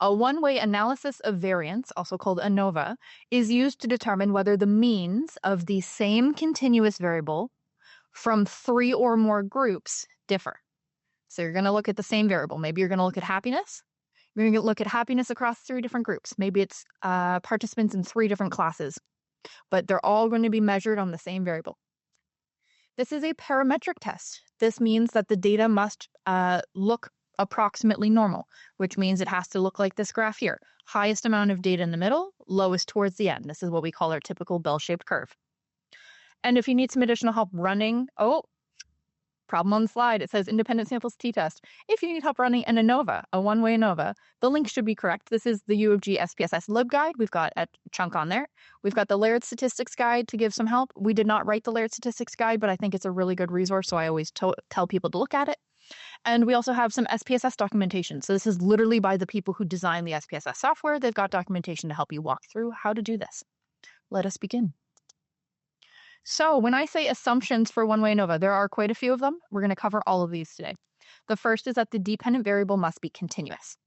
A one-way analysis of variance, also called ANOVA, is used to determine whether the means of the same continuous variable from 3 or more groups differ. So you're going to look at the same variable. Maybe you're going to look at happiness. You're going to look at happiness across 3 different groups. Maybe it's participants in 3 different classes, but they're all going to be measured on the same variable. This is a parametric test. This means that the data must look approximately normal, which means it has to look like this graph here. Highest amount of data in the middle, lowest towards the end. This is what we call our typical bell-shaped curve. And if you need some additional help running, problem on the slide, it says independent samples t-test. If you need help running an ANOVA, a one-way ANOVA, the link should be correct. This is the U of G SPSS lib guide. We've got a chunk on there. We've got the layered statistics guide to give some help. We did not write the layered statistics guide, but I think it's a really good resource, so I always tell people to look at it. And we also have some SPSS documentation. So this is literally by the people who design the SPSS software. They've got documentation to help you walk through how to do this. Let us begin. So when I say assumptions for one-way ANOVA, there are quite a few of them. We're going to cover all of these today. The first is that the dependent variable must be continuous.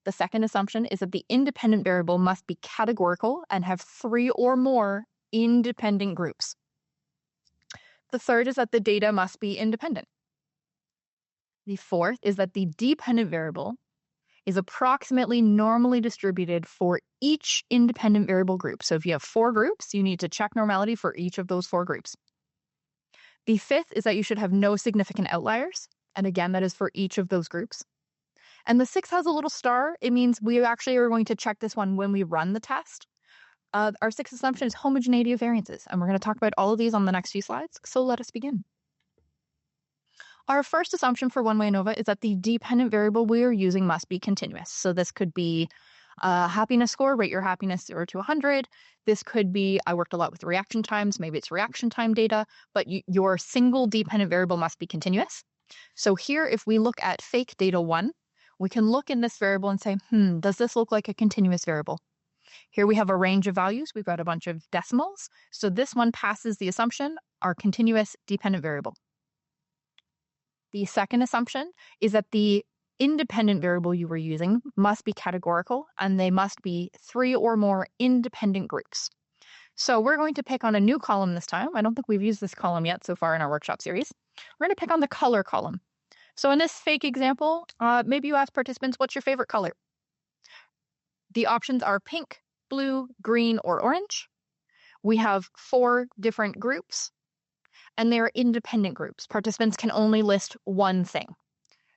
The second assumption is that the independent variable must be categorical and have 3 or more independent groups. The third is that the data must be independent. The fourth is that the dependent variable is approximately normally distributed for each independent variable group. So if you have 4 groups, you need to check normality for each of those 4 groups. The fifth is that you should have no significant outliers. And again, that is for each of those groups. And the sixth has a little star. It means we actually are going to check this one when we run the test. Our sixth assumption is homogeneity of variances. And we're going to talk about all of these on the next few slides. So let us begin. Our first assumption for one-way ANOVA is that the dependent variable we are using must be continuous. So this could be a happiness score, rate your happiness 0 to 100. This could be, I worked a lot with reaction times, maybe it's reaction time data, but your single dependent variable must be continuous. So here, if we look at fake data 1, we can look in this variable and say, does this look like a continuous variable? Here we have a range of values. We've got a bunch of decimals. So this one passes the assumption, our continuous dependent variable. The second assumption is that the independent variable you were using must be categorical, and they must be 3 or more independent groups. So we're going to pick on a new column this time. I don't think we've used this column yet so far in our workshop series. We're going to pick on the color column. So in this fake example, maybe you ask participants, what's your favorite color? The options are pink, blue, green, or orange. We have 4 different groups. And they're independent groups. Participants can only list one thing.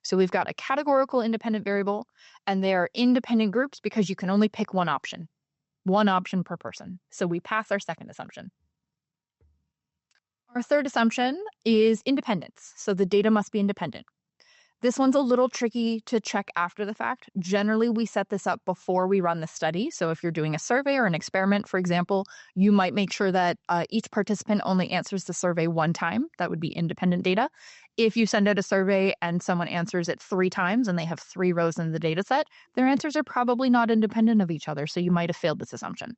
So we've got a categorical independent variable, and they are independent groups because you can only pick one option per person. So we pass our second assumption. Our third assumption is independence. So the data must be independent. This one's a little tricky to check after the fact. Generally, we set this up before we run the study. So if you're doing a survey or an experiment, for example, you might make sure that each participant only answers the survey 1 time. That would be independent data. If you send out a survey and someone answers it 3 times and they have 3 rows in the data set, their answers are probably not independent of each other. So you might have failed this assumption.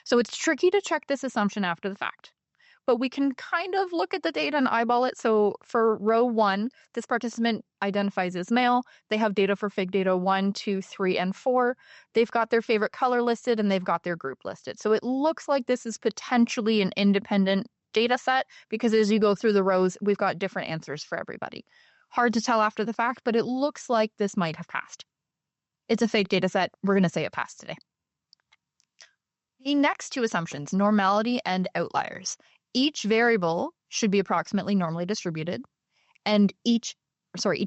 So it's tricky to check this assumption after the fact. But we can kind of look at the data and eyeball it. So for row 1, this participant identifies as male. They have data for fig data 1, 2, 3, and 4. They've got their favorite color listed and they've got their group listed. So it looks like this is potentially an independent data set because as you go through the rows, we've got different answers for everybody. Hard to tell after the fact, but it looks like this might have passed. It's a fake data set. We're going to say it passed today. The next 2 assumptions, normality and outliers. Each variable should be approximately normally distributed, and each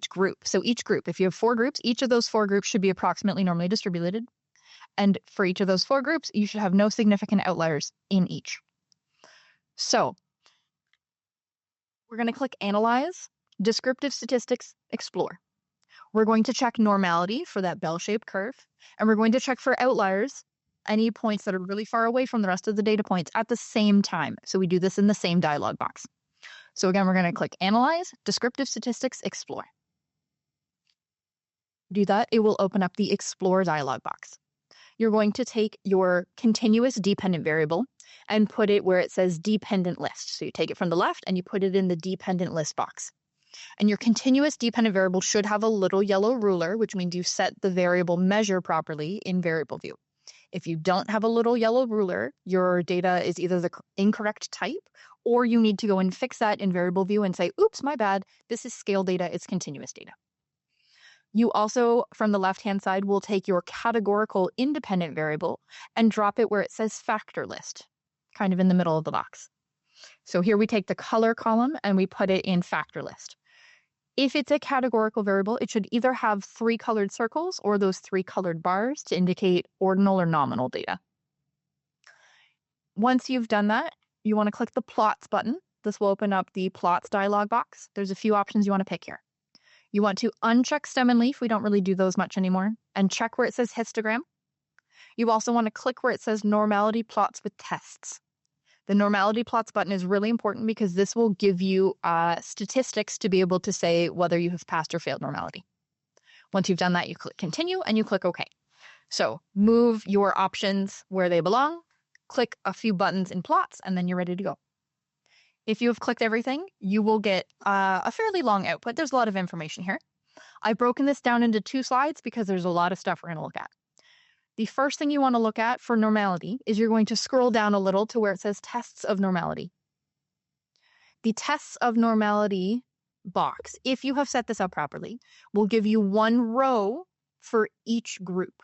group. So each group, if you have 4 groups, each of those 4 groups should be approximately normally distributed. And for each of those 4 groups, you should have no significant outliers in each. So we're going to click Analyze, Descriptive Statistics, Explore. We're going to check normality for that bell-shaped curve, and we're going to check for outliers, any points that are really far away from the rest of the data points at the same time. So we do this in the same dialog box. So again, we're going to click Analyze, Descriptive Statistics, Explore. Do that, it will open up the Explore dialog box. You're going to take your continuous dependent variable and put it where it says dependent list. So you take it from the left and you put it in the dependent list box. And your continuous dependent variable should have a little yellow ruler, which means you set the variable measure properly in variable view. If you don't have a little yellow ruler, your data is either the incorrect type, or you need to go and fix that in variable view and say, oops, my bad, this is scale data, it's continuous data. You also, from the left-hand side, will take your categorical independent variable and drop it where it says factor list, kind of in the middle of the box. So here we take the color column and we put it in factor list. If it's a categorical variable, it should either have 3 colored circles or those 3 colored bars to indicate ordinal or nominal data. Once you've done that, you want to click the plots button. This will open up the plots dialog box. There's a few options you want to pick here. You want to uncheck stem and leaf. We don't really do those much anymore. And check where it says histogram. You also want to click where it says normality plots with tests. The normality plots button is really important because this will give you statistics to be able to say whether you have passed or failed normality. Once you've done that, you click continue and you click OK. So move your options where they belong, click a few buttons in plots, and then you're ready to go. If you have clicked everything, you will get a fairly long output. There's a lot of information here. I've broken this down into 2 slides because there's a lot of stuff we're going to look at. The first thing you want to look at for normality is you're going to scroll down a little to where it says tests of normality. The tests of normality box, if you have set this up properly, will give you 1 row for each group.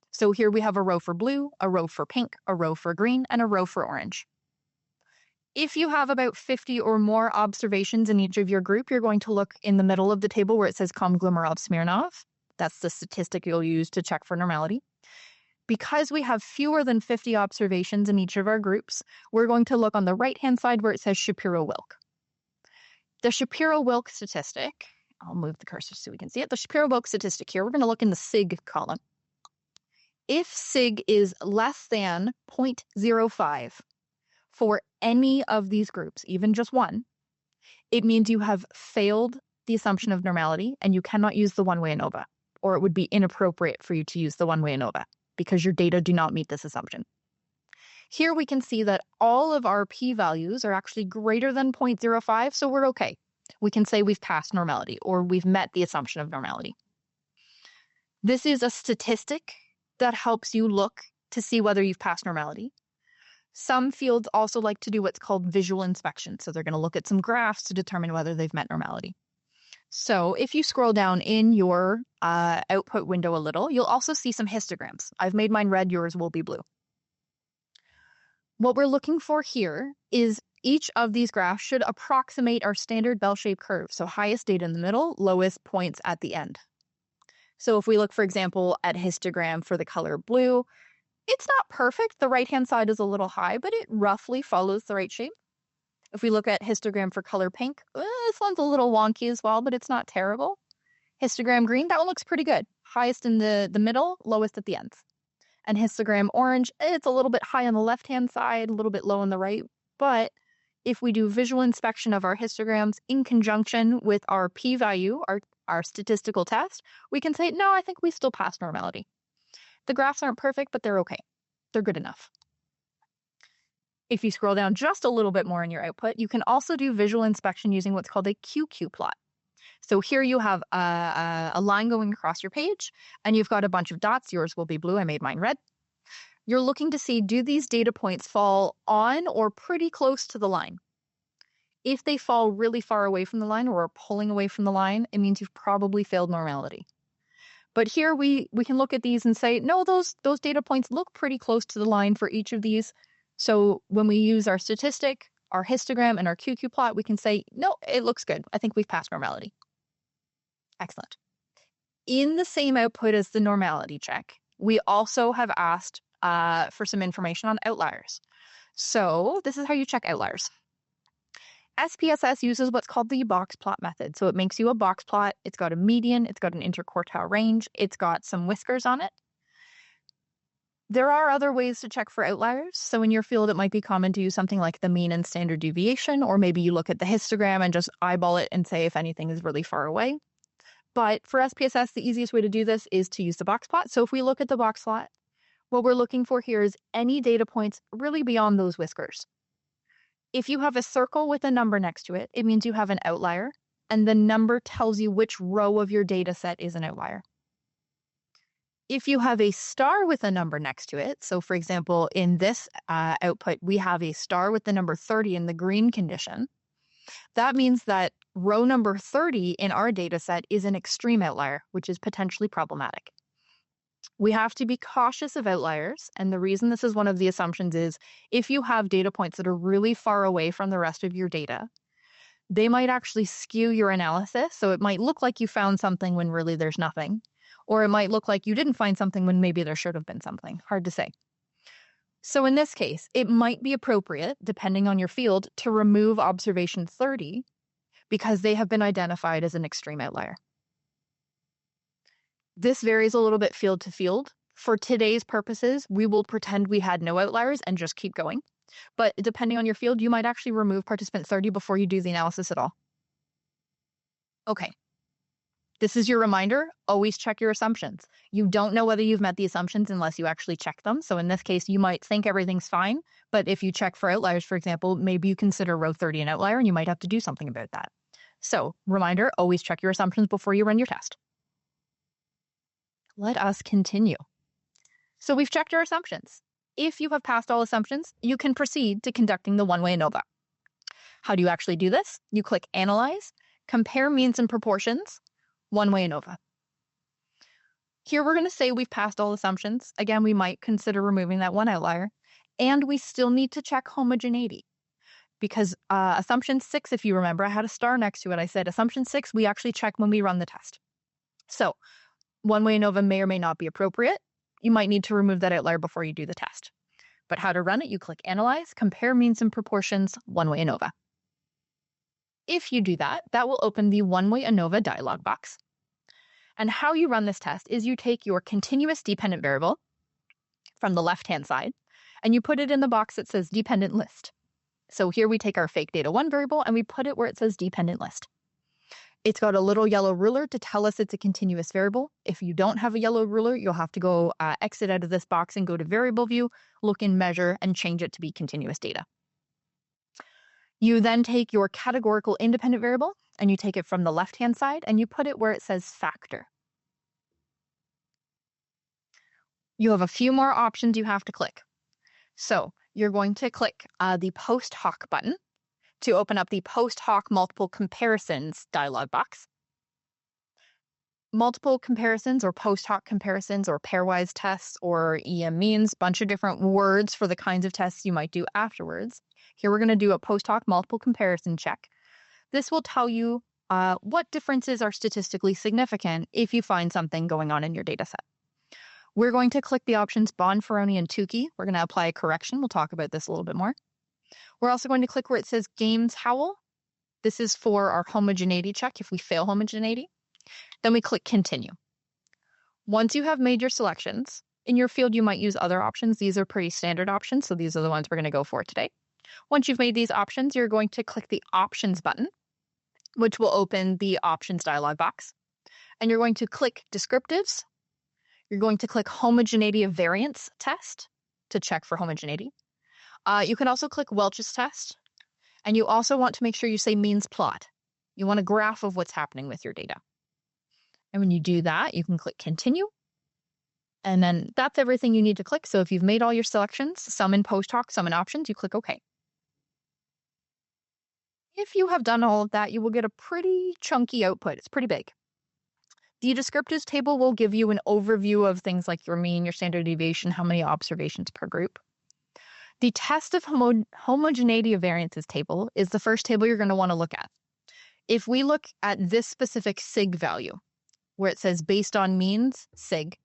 So here we have a row for blue, a row for pink, a row for green, and a row for orange. If you have about 50 or more observations in each of your group, you're going to look in the middle of the table where it says Komglumerov-Smirnov. That's the statistic you'll use to check for normality. Because we have fewer than 50 observations in each of our groups, we're going to look on the right-hand side where it says Shapiro-Wilk. The Shapiro-Wilk statistic, I'll move the cursor so we can see it. The Shapiro-Wilk statistic here, we're going to look in the SIG column. If SIG is less than 0.05 for any of these groups, even just one, it means you have failed the assumption of normality and you cannot use the one-way ANOVA, or it would be inappropriate for you to use the one-way ANOVA because your data do not meet this assumption. Here we can see that all of our p-values are actually greater than 0.05, so we're okay. We can say we've passed normality or we've met the assumption of normality. This is a statistic that helps you look to see whether you've passed normality. Some fields also like to do what's called visual inspection. So they're going to look at some graphs to determine whether they've met normality. So if you scroll down in your output window a little, you'll also see some histograms. I've made mine red, yours will be blue. What we're looking for here is each of these graphs should approximate our standard bell-shaped curve. So highest data in the middle, lowest points at the end. So if we look, for example, at histogram for the color blue, it's not perfect. The right-hand side is a little high, but it roughly follows the right shape. If we look at histogram for color pink, this one's a little wonky as well, but it's not terrible. Histogram green, that one looks pretty good. Highest in the middle, lowest at the ends. And histogram orange, it's a little bit high on the left-hand side, a little bit low on the right. But if we do visual inspection of our histograms in conjunction with our p-value, our statistical test, we can say, no, I think we still pass normality. The graphs aren't perfect, but they're okay. They're good enough. If you scroll down just a little bit more in your output, you can also do visual inspection using what's called a QQ plot. So here you have a line going across your page, and you've got a bunch of dots. Yours will be blue. I made mine red. You're looking to see, do these data points fall on or pretty close to the line? If they fall really far away from the line or are pulling away from the line, it means you've probably failed normality. But here we can look at these and say, no, those data points look pretty close to the line for each of these. So when we use our statistic, our histogram, and our QQ plot, we can say, no, it looks good. I think we've passed normality. Excellent. In the same output as the normality check, we also have asked for some information on outliers. So this is how you check outliers. SPSS uses what's called the box plot method. So it makes you a box plot. It's got a median. It's got an interquartile range. It's got some whiskers on it. There are other ways to check for outliers. So in your field, it might be common to use something like the mean and standard deviation, or maybe you look at the histogram and just eyeball it and say if anything is really far away. But for SPSS, the easiest way to do this is to use the box plot. So if we look at the box plot, what we're looking for here is any data points really beyond those whiskers. If you have a circle with a number next to it, it means you have an outlier. and the number tells you which row of your data set is an outlier. If you have a star with a number next to it, so for example, in this output, we have a star with the number 30 in the green condition, that means that row number 30 in our data set is an extreme outlier, which is potentially problematic. We have to be cautious of outliers, and the reason this is one of the assumptions is if you have data points that are really far away from the rest of your data, they might actually skew your analysis, so it might look like you found something when really there's nothing. Or it might look like you didn't find something when maybe there should have been something. Hard to say. So in this case, it might be appropriate, depending on your field, to remove observation 30 because they have been identified as an extreme outlier. This varies a little bit field to field. For today's purposes, we will pretend we had no outliers and just keep going. But depending on your field, you might actually remove participant 30 before you do the analysis at all. Okay. This is your reminder, always check your assumptions. You don't know whether you've met the assumptions unless you actually check them. So in this case, you might think everything's fine, but if you check for outliers, for example, maybe you consider row 30 an outlier and you might have to do something about that. So reminder, always check your assumptions before you run your test. Let us continue. So we've checked our assumptions. If you have passed all assumptions, you can proceed to conducting the one-way ANOVA. How do you actually do this? You click Analyze, Compare Means and Proportions, one-way ANOVA. Here we're going to say we've passed all assumptions. Again, we might consider removing that one outlier. And we still need to check homogeneity. Because assumption 6, if you remember, I had a star next to it. I said assumption 6, we actually check when we run the test. So one-way ANOVA may or may not be appropriate. You might need to remove that outlier before you do the test. But how to run it, you click Analyze, Compare Means and Proportions, one-way ANOVA. If you do that, that will open the one-way ANOVA dialog box. And how you run this test is you take your continuous dependent variable from the left-hand side, and you put it in the box that says dependent list. So here we take our fake data 1 variable and we put it where it says dependent list. It's got a little yellow ruler to tell us it's a continuous variable. If you don't have a yellow ruler, you'll have to go exit out of this box and go to variable view, look in measure, and change it to be continuous data. You then take your categorical independent variable and you take it from the left-hand side and you put it where it says factor. You have a few more options you have to click. So you're going to click the post hoc button to open up the post hoc multiple comparisons dialog box. Multiple comparisons or post hoc comparisons or pairwise tests or EM means, bunch of different words for the kinds of tests you might do afterwards. Here we're going to do a post hoc multiple comparison check. This will tell you what differences are statistically significant if you find something going on in your data set. We're going to click the options Bonferroni and Tukey. We're going to apply a correction. We'll talk about this a little bit more. We're also going to click where it says Games-Howell. This is for our homogeneity check if we fail homogeneity. Then we click Continue. Once you have made your selections, in your field you might use other options. These are pretty standard options, so these are the ones we're going to go for today. Once you've made these options, you're going to click the Options button, which will open the Options dialog box. And you're going to click Descriptives. You're going to click Homogeneity of Variance Test to check for homogeneity. You can also click Welch's test, and you also want to make sure you say means plot. You want a graph of what's happening with your data. And when you do that, you can click Continue, and then that's everything you need to click. So if you've made all your selections, some in post hoc, some in options, you click OK. If you have done all of that, you will get a pretty chunky output. It's pretty big. The descriptives table will give you an overview of things like your mean, your standard deviation, how many observations per group. The test of homogeneity of variances table is the first table you're going to want to look at. If we look at this specific sig value, where it says based on means, sig,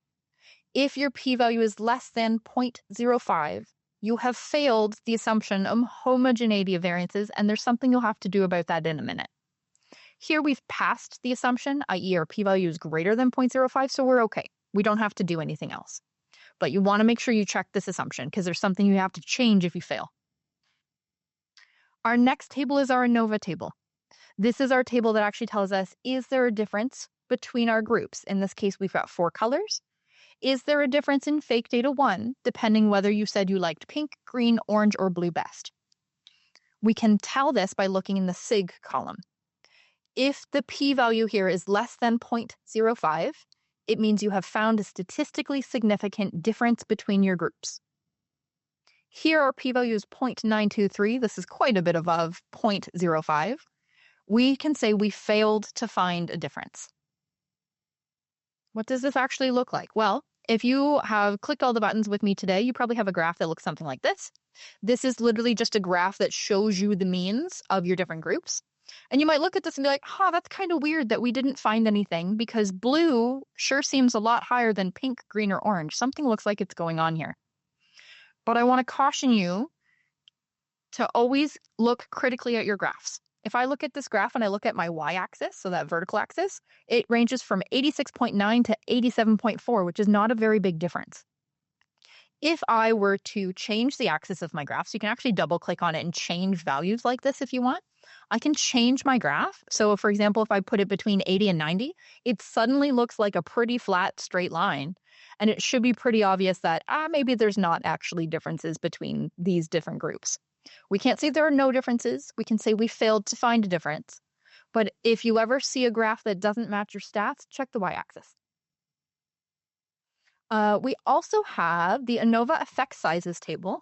if your p-value is less than 0.05, you have failed the assumption of homogeneity of variances, and there's something you'll have to do about that in a minute. Here we've passed the assumption, i.e. our p-value is greater than 0.05, so we're okay. We don't have to do anything else. But you want to make sure you check this assumption because there's something you have to change if you fail. Our next table is our ANOVA table. This is our table that actually tells us, is there a difference between our groups? In this case, we've got 4 colors. Is there a difference in fake data 1, depending whether you said you liked pink, green, orange, or blue best? We can tell this by looking in the sig column. If the p-value here is less than 0.05, it means you have found a statistically significant difference between your groups. Here our p-value is 0.923. This is quite a bit above 0.05. We can say we failed to find a difference. What does this actually look like? Well, if you have clicked all the buttons with me today, you probably have a graph that looks something like this. This is literally just a graph that shows you the means of your different groups. And you might look at this and be like, that's kind of weird that we didn't find anything because blue sure seems a lot higher than pink, green, or orange. Something looks like it's going on here. But I want to caution you to always look critically at your graphs. If I look at this graph and I look at my y-axis, so that vertical axis, it ranges from 86.9 to 87.4, which is not a very big difference. If I were to change the axis of my graph, so you can actually double click on it and change values like this if you want, I can change my graph. So for example, if I put it between 80 and 90, it suddenly looks like a pretty flat straight line. And it should be pretty obvious that maybe there's not actually differences between these different groups. We can't say there are no differences. We can say we failed to find a difference. But if you ever see a graph that doesn't match your stats, check the y-axis. We also have the ANOVA effect sizes table.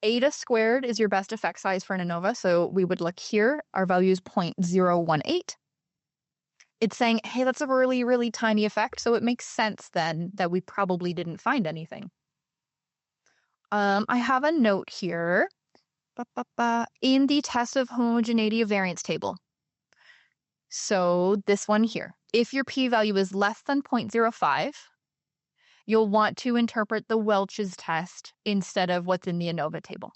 Eta squared is your best effect size for an ANOVA. So we would look here. Our value is 0.018. It's saying, hey, that's a really, really tiny effect. So it makes sense then that we probably didn't find anything. I have a note here in the test of homogeneity of variance table. So this one here, if your p-value is less than 0.05, you'll want to interpret the Welch's test instead of what's in the ANOVA table.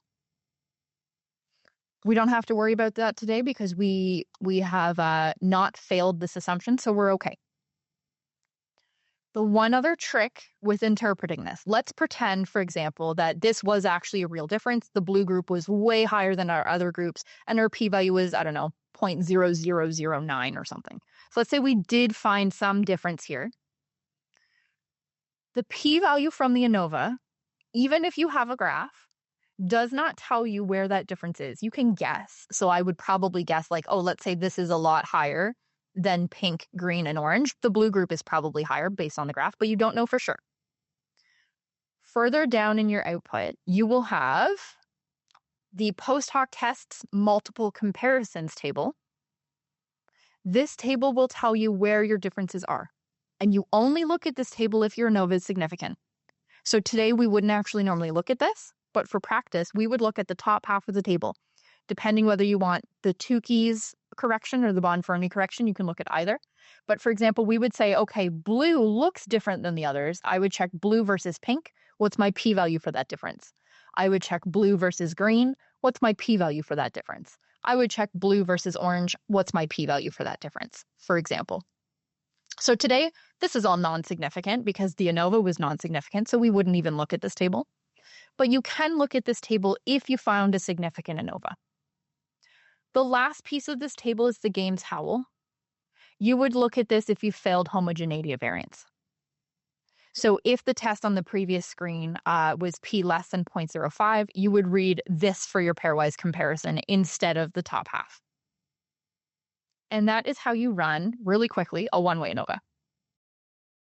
We don't have to worry about that today because we have not failed this assumption, so we're okay. The one other trick with interpreting this, let's pretend, for example, that this was actually a real difference. The blue group was way higher than our other groups, and our p-value was, 0.0009 or something. So let's say we did find some difference here. The p-value from the ANOVA, even if you have a graph, does not tell you where that difference is. You can guess. So I would probably guess let's say this is a lot higher than pink, green, and orange. The blue group is probably higher based on the graph, but you don't know for sure. Further down in your output, you will have the post hoc tests multiple comparisons table. This table will tell you where your differences are. And you only look at this table if your ANOVA is significant. So today we wouldn't actually normally look at this, but for practice, we would look at the top half of the table. Depending whether you want the Tukey's correction or the Bonfermi correction, you can look at either. But for example, we would say, okay, blue looks different than the others. I would check blue versus pink. What's my p-value for that difference? I would check blue versus green. What's my p-value for that difference? I would check blue versus orange. What's my p-value for that difference, for example? So today, this is all non-significant because the ANOVA was non-significant, so we wouldn't even look at this table. But you can look at this table if you found a significant ANOVA. The last piece of this table is the Games Howell. You would look at this if you failed homogeneity of variance. So if the test on the previous screen was p less than 0.05, you would read this for your pairwise comparison instead of the top half. And that is how you run, really quickly, a one-way ANOVA.